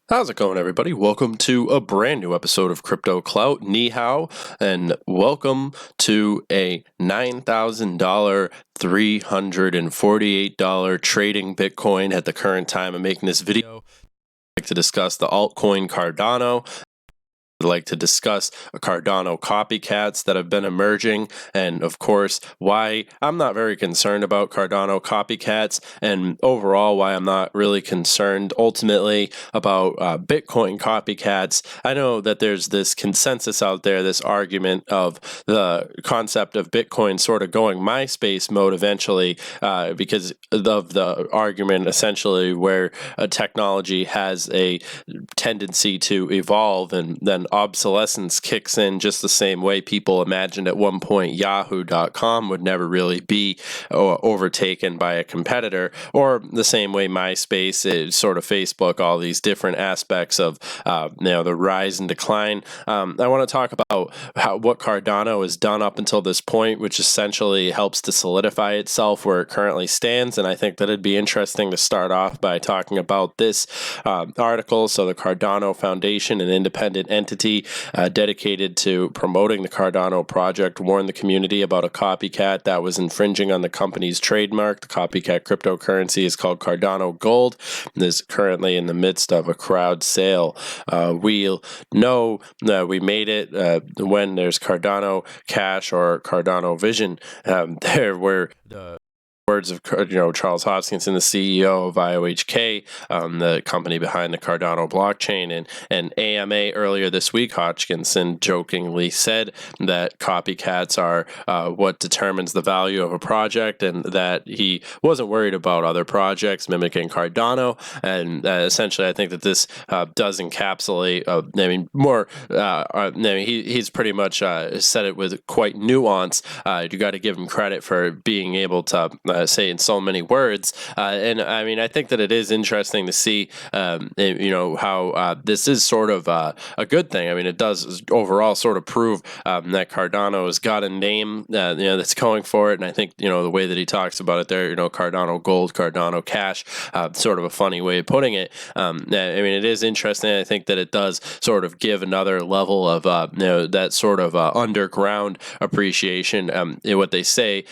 How's it going, everybody? Welcome to a brand new episode of Crypto Clout. Ni hao, and welcome to a $9,000, $348 trading Bitcoin at the current time of making this video. I'd like to discuss the altcoin Cardano. I'd like to discuss Cardano copycats that have been emerging, and of course why I'm not very concerned about Cardano copycats, and overall why I'm not really concerned ultimately about Bitcoin copycats. I know that there's this consensus out there, this argument of the concept of Bitcoin sort of going MySpace mode eventually, because of the argument essentially where a technology has a tendency to evolve and then obsolescence kicks in, just the same way people imagined at one point yahoo.com would never really be overtaken by a competitor, or the same way MySpace is sort of Facebook, all these different aspects of the rise and decline. I want to talk about what Cardano has done up until this point, which essentially helps to solidify itself where it currently stands. And I think that it'd be interesting to start off by talking about this article. So the Cardano Foundation, an independent entity dedicated to promoting the Cardano project, warned the community about a copycat that was infringing on the company's trademark. The copycat cryptocurrency is called Cardano Gold and is currently in the midst of a crowd sale. We'll know that we made it when there's Cardano Cash or Cardano Vision. There were the words of Charles Hoskinson, the CEO of IOHK, the company behind the Cardano blockchain, and AMA earlier this week. Hodgkinson jokingly said that copycats are what determines the value of a project, and that he wasn't worried about other projects mimicking Cardano. And essentially, I think that this does encapsulate. He's pretty much said it with quite nuance. You got to give him credit for being able to say in so many words, and I mean, I think that it is interesting to see, how this is sort of a good thing. I mean, it does overall sort of prove that Cardano has got a name, that's going for it, and I think the way that he talks about it there, Cardano Gold, Cardano Cash, sort of a funny way of putting it. I mean, it is interesting. I think that it does sort of give another level of that sort of underground appreciation. What they say.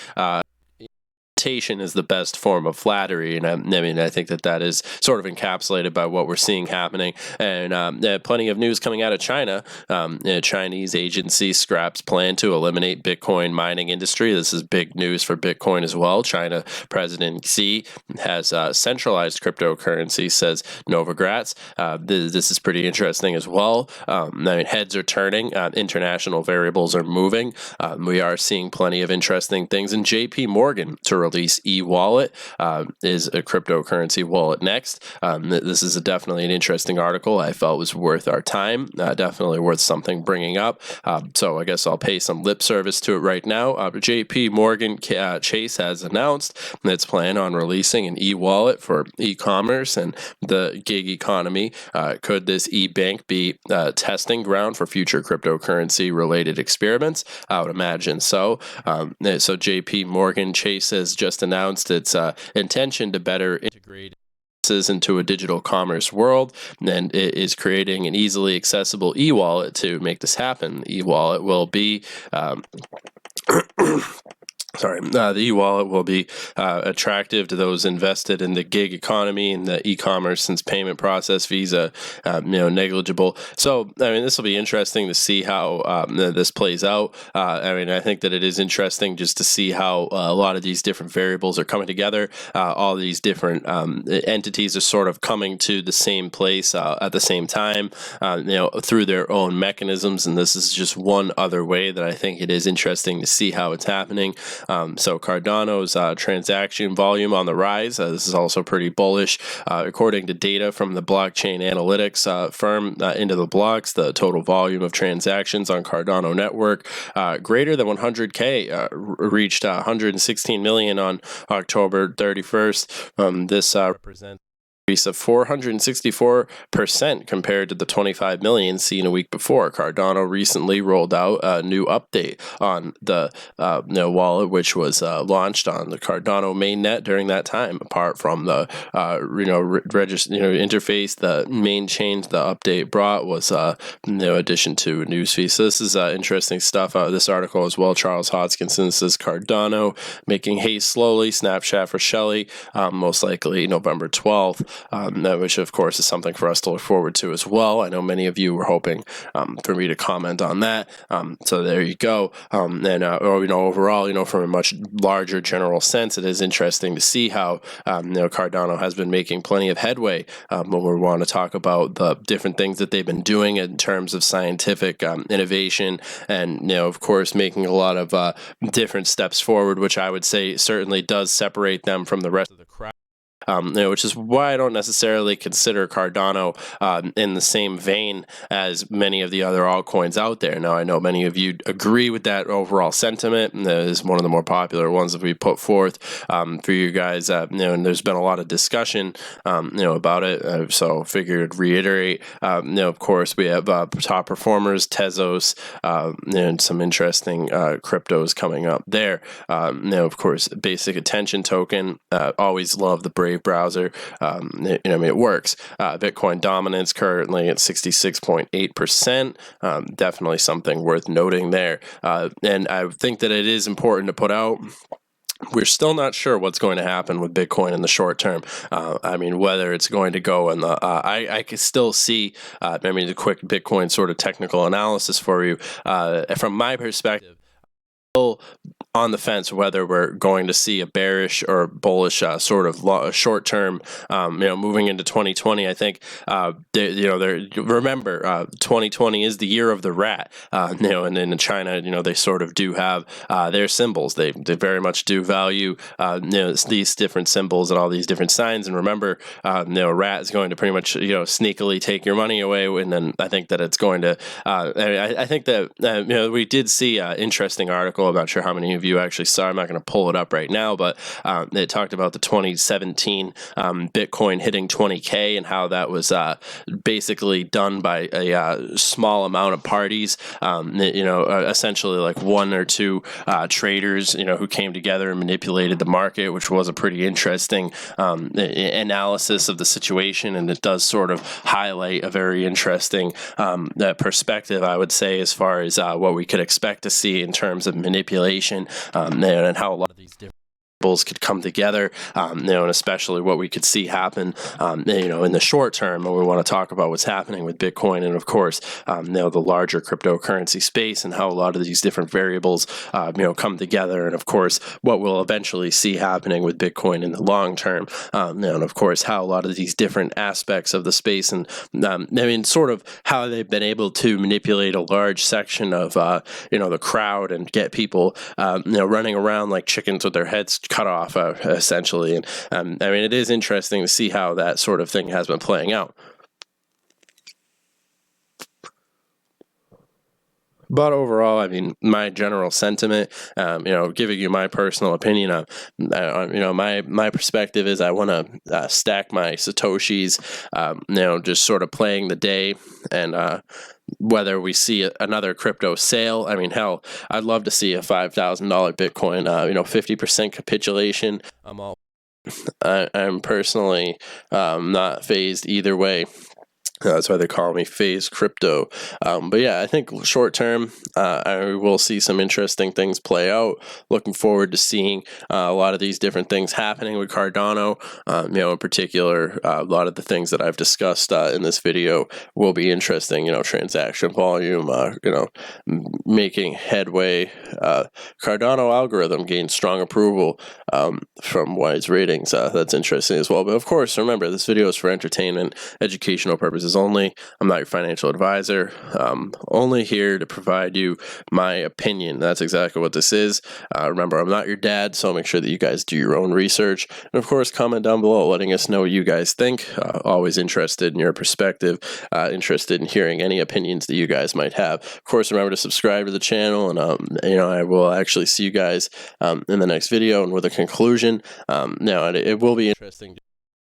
Is the best form of flattery, and I think that is sort of encapsulated by what we're seeing happening. And plenty of news coming out of China. A Chinese agency scraps plan to eliminate Bitcoin mining industry. This is big news for Bitcoin as well. China President Xi has centralized cryptocurrency, says Novogratz. This is pretty interesting as well. Heads are turning. International variables are moving. We are seeing plenty of interesting things. And JP Morgan to release e-wallet is a cryptocurrency wallet next. This is definitely an interesting article. I felt was worth our time, definitely worth something bringing up. So I guess I'll pay some lip service to it right now. JP Morgan Chase has announced its plan on releasing an e-wallet for e-commerce and the gig economy. Could this e-bank be testing ground for future cryptocurrency related experiments? I would imagine so. So JP Morgan Chase has just announced its intention to better integrate into a digital commerce world, and it is creating an easily accessible e-wallet to make this happen. E-wallet will be the e-wallet will be attractive to those invested in the gig economy and the e-commerce, since payment process fees are negligible. So I mean, this will be interesting to see how this plays out. I think that it is interesting just to see how a lot of these different variables are coming together. All these different entities are sort of coming to the same place at the same time, through their own mechanisms. And this is just one other way that I think it is interesting to see how it's happening. So Cardano's transaction volume on the rise. This is also pretty bullish. According to data from the blockchain analytics firm Into the Blocks, the total volume of transactions on Cardano network greater than 100K reached 116 million on October 31st. This represents increase of 464% compared to the 25 million seen a week before. Cardano recently rolled out a new update on the wallet, which was launched on the Cardano mainnet during that time. Apart from the interface, the main change the update brought was addition to a newsfeed. So this is interesting stuff out of this article as well. Charles Hodgkinson says Cardano making haste slowly. Snapshot for Shelly, most likely November 12th. Which of course is something for us to look forward to as well. I know many of you were hoping for me to comment on that. So there you go. Overall, from a much larger general sense, it is interesting to see how Cardano has been making plenty of headway when we want to talk about the different things that they've been doing in terms of scientific innovation, and of course making a lot of different steps forward, which I would say certainly does separate them from the rest of the crowd. Which is why I don't necessarily consider Cardano in the same vein as many of the other altcoins out there. Now, I know many of you agree with that overall sentiment, and that is one of the more popular ones that we put forth for you guys. And there's been a lot of discussion, about it. So figured reiterate. Of course, we have top performers, Tezos, and some interesting cryptos coming up there. Of course, basic attention token. Always love the Brave browser. It works. Bitcoin dominance currently at 66.8%. Definitely something worth noting there. And I think that it is important to put out, we're still not sure what's going to happen with Bitcoin in the short term. Whether it's going to go in the, I can still see, the quick Bitcoin sort of technical analysis for you. From my perspective, still on the fence whether we're going to see a bearish or bullish sort of short term, moving into 2020. I think, remember, 2020 is the year of the rat, and in China, they sort of do have their symbols. They very much do value, these different symbols and all these different signs. And remember, a rat is going to pretty much, sneakily take your money away. And then I think that it's going to, I think that, we did see an interesting article. I'm not sure how many of you actually saw. I'm not going to pull it up right now, but it talked about the 2017 Bitcoin hitting 20K and how that was basically done by a small amount of parties, essentially like one or two traders, who came together and manipulated the market, which was a pretty interesting analysis of the situation. And it does sort of highlight a very interesting perspective, I would say, as far as what we could expect to see in terms of manipulation, and how a lot of these different could come together, and especially what we could see happen, in the short term when we want to talk about what's happening with Bitcoin, and of course, the larger cryptocurrency space and how a lot of these different variables, come together, and of course, what we'll eventually see happening with Bitcoin in the long term, and of course, how a lot of these different aspects of the space and, sort of how they've been able to manipulate a large section of, the crowd and get people, running around like chickens with their heads cut off, essentially. And it is interesting to see how that sort of thing has been playing out. But overall, my general sentiment, giving you my personal opinion, my perspective is I want to stack my Satoshis, just sort of playing the day, and whether we see another crypto sale. Hell, I'd love to see a $5,000 Bitcoin, 50% capitulation. I'm personally not phased either way. That's why they call me phase crypto. But yeah, I think short term, I will see some interesting things play out. Looking forward to seeing a lot of these different things happening with Cardano. In particular, a lot of the things that I've discussed in this video will be interesting. Transaction volume, making headway. Cardano algorithm gained strong approval from Wise Ratings. That's interesting as well. But of course, remember, this video is for entertainment, educational purposes only. I'm not your financial advisor. Only here to provide you my opinion. That's exactly what this is. Remember, I'm not your dad, so make sure that you guys do your own research. And of course, comment down below letting us know what you guys think. Always interested in your perspective, interested in hearing any opinions that you guys might have. Of course, remember to subscribe to the channel, and I will actually see you guys in the next video and with a conclusion. Now, it will be interesting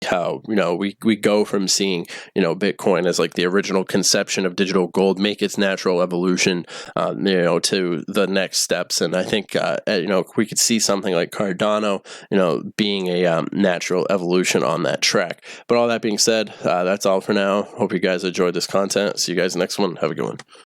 how, we go from seeing, Bitcoin as like the original conception of digital gold, make its natural evolution, to the next steps. And I think, we could see something like Cardano, being a natural evolution on that track. But all that being said, that's all for now. Hope you guys enjoyed this content. See you guys next one. Have a good one.